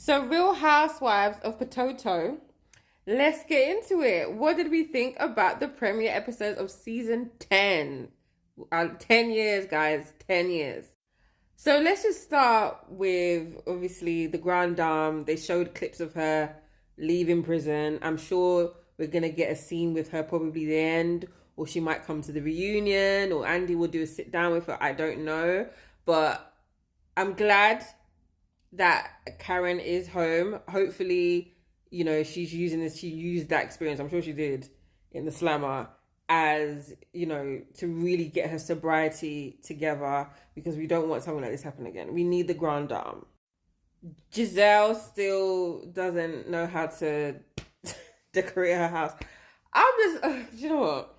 So, Real Housewives of Potomac. Let's get into it. What did we think about the premiere episodes of season 10? 10 years, guys. 10 years. So, let's just start with obviously the Grand Dame. They showed clips of her leaving prison. I'm sure we're going to get a scene with her probably the end, or she might come to the reunion, or Andy will do a sit down with her. I don't know. But I'm glad that Karen is home. Hopefully, she's using this. She used that experience. I'm sure she did in the slammer as, to really get her sobriety together, because we don't want something like this happen again. We need the Grand Dame. Giselle still doesn't know how to decorate her house. I'm just, you know what?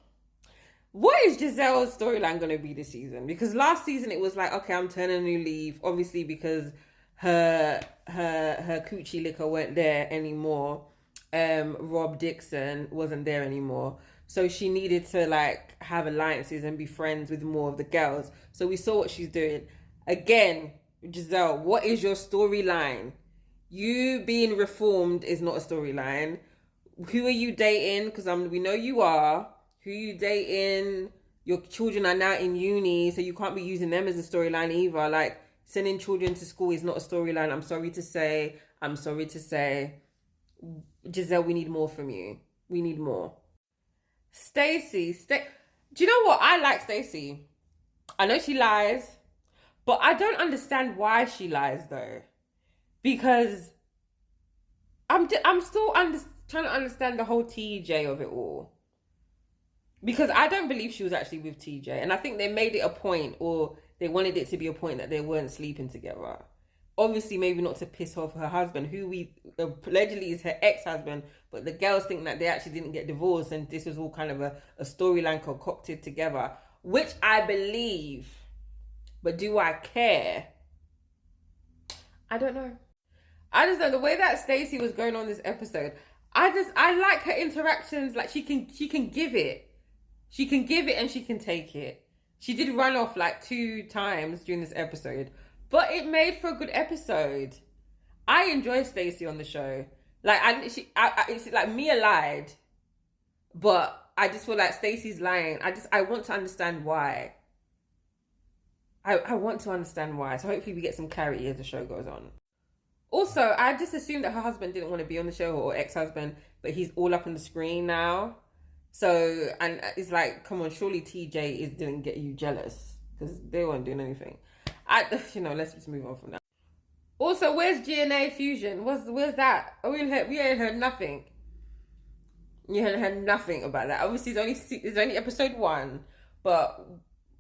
What is Giselle's storyline going to be this season? Because last season it was like, okay, I'm turning a new leaf, obviously because her coochie liquor weren't there anymore. Rob Dixon wasn't there anymore, so she needed to like have alliances and be friends with more of the girls. So we saw what she's doing. Again, Giselle, what is your storyline? You being reformed is not a storyline. Who are you dating? Because we know you are. Who are you dating? Your children are now in uni, so you can't be using them as a storyline either. Like, sending children to school is not a storyline. I'm sorry to say. Giselle, we need more from you. We need more. Stacey. Do you know what? I like Stacey. I know she lies, but I don't understand why she lies though. Because I'm still trying to understand the whole TJ of it all. Because I don't believe she was actually with TJ. And I think they made it a point, or they wanted it to be a point, that they weren't sleeping together. Obviously, maybe not to piss off her husband, who we allegedly is her ex-husband, but the girls think that they actually didn't get divorced and this was all kind of a storyline concocted together, which I believe. But do I care? I don't know. I just know the way that Stacey was going on this episode. I like her interactions. Like, she can give it. She can give it and she can take it. She did run off like 2 times during this episode, but it made for a good episode. I enjoy Stacey on the show. Like, it's like Mia lied, but I just feel like Stacey's lying. I want to understand why. I want to understand why. So hopefully we get some clarity as the show goes on. Also, I just assumed that her husband didn't want to be on the show, or ex-husband, but he's all up on the screen now. So, and it's like, come on, surely TJ didn't get you jealous, because they weren't doing anything. Let's just move on from that. Also, where's GNA Fusion? Where's that? We ain't heard nothing. You haven't heard nothing about that. Obviously, it's only episode 1, but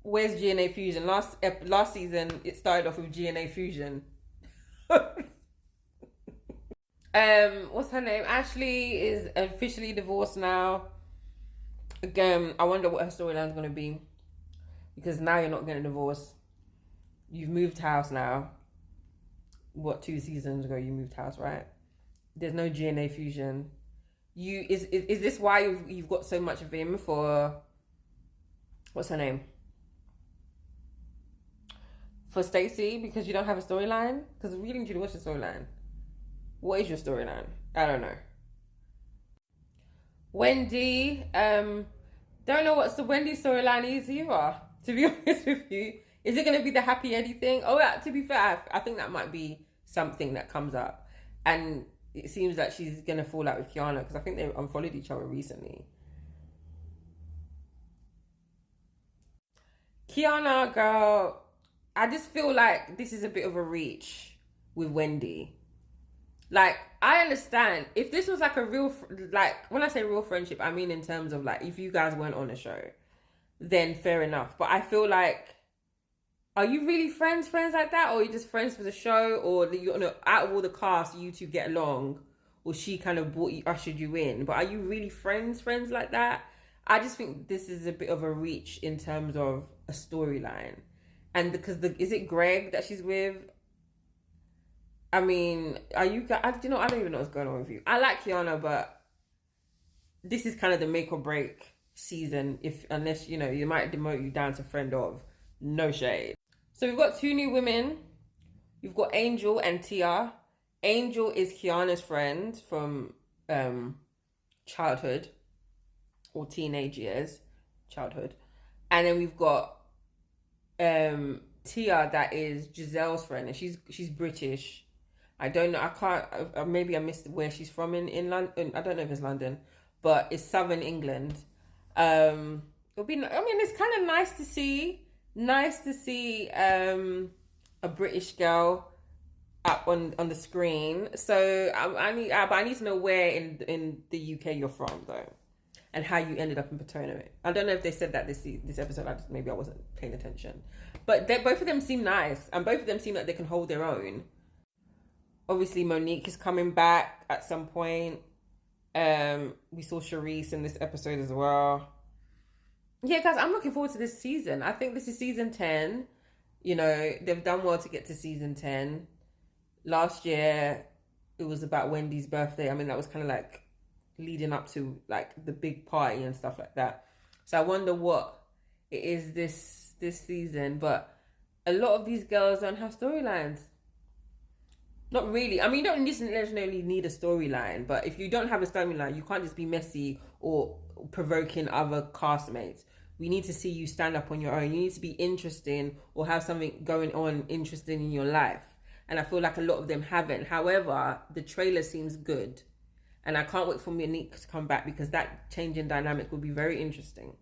where's GNA Fusion? Last season, it started off with GNA Fusion. What's her name? Ashley is officially divorced now. Again, I wonder what her storyline is going to be, because now you're not getting a divorce. You've moved house now. 2 seasons ago you moved house, right? There's no GNA Fusion. Is this why you've got so much vim for, what's her name, for Stacey, because you don't have a storyline? Because we didn't watch the storyline. What is your storyline? I don't know. Wendy, don't know what's the Wendy storyline is either, to be honest with you. Is it going to be the happy Eddie thing? Oh, yeah, to be fair, I think that might be something that comes up. And it seems that she's going to fall out with Kiana, because I think they unfollowed each other recently. Kiana, girl, I just feel like this is a bit of a reach with Wendy. Like, I understand if this was like a real, like, when I say real friendship, I mean in terms of like, if you guys weren't on a show, then fair enough. But I feel like, are you really friends like that? Or are you just friends for the show? Or, out of all the cast, you two get along? Or she kind of ushered you in? But are you really friends like that? I just think this is a bit of a reach in terms of a storyline. And because is it Greg that she's with? I mean, I don't even know what's going on with you. I like Kiana, but this is kind of the make or break season. Unless, you might demote you down to friend of. No shade. So we've got 2 new women. You've got Angel and Tia. Angel is Kiana's friend from childhood or teenage years, childhood. And then we've got Tia, that is Giselle's friend, and she's British. I don't know. I can't. Maybe I missed where she's from in London. I don't know if it's London, but it's Southern England. It'll be. I mean, it's kind of nice to see. Nice to see a British girl up on the screen. So I need to know where in the UK you're from though, and how you ended up in Potomac. I don't know if they said that this episode. Maybe I wasn't paying attention, but both of them seem nice, and both of them seem like they can hold their own. Obviously, Monique is coming back at some point. We saw Charisse in this episode as well. Yeah, guys, I'm looking forward to this season. I think this is season 10. You know, they've done well to get to season 10. Last year, it was about Wendy's birthday. I mean, that was kind of like leading up to like the big party and stuff like that. So I wonder what it is this season. But a lot of these girls don't have storylines. Not really. I mean, you don't necessarily need a storyline, but if you don't have a storyline, you can't just be messy or provoking other castmates. We need to see you stand up on your own. You need to be interesting or have something going on interesting in your life. And I feel like a lot of them haven't. However, the trailer seems good. And I can't wait for Monique to come back, because that change in dynamic will be very interesting.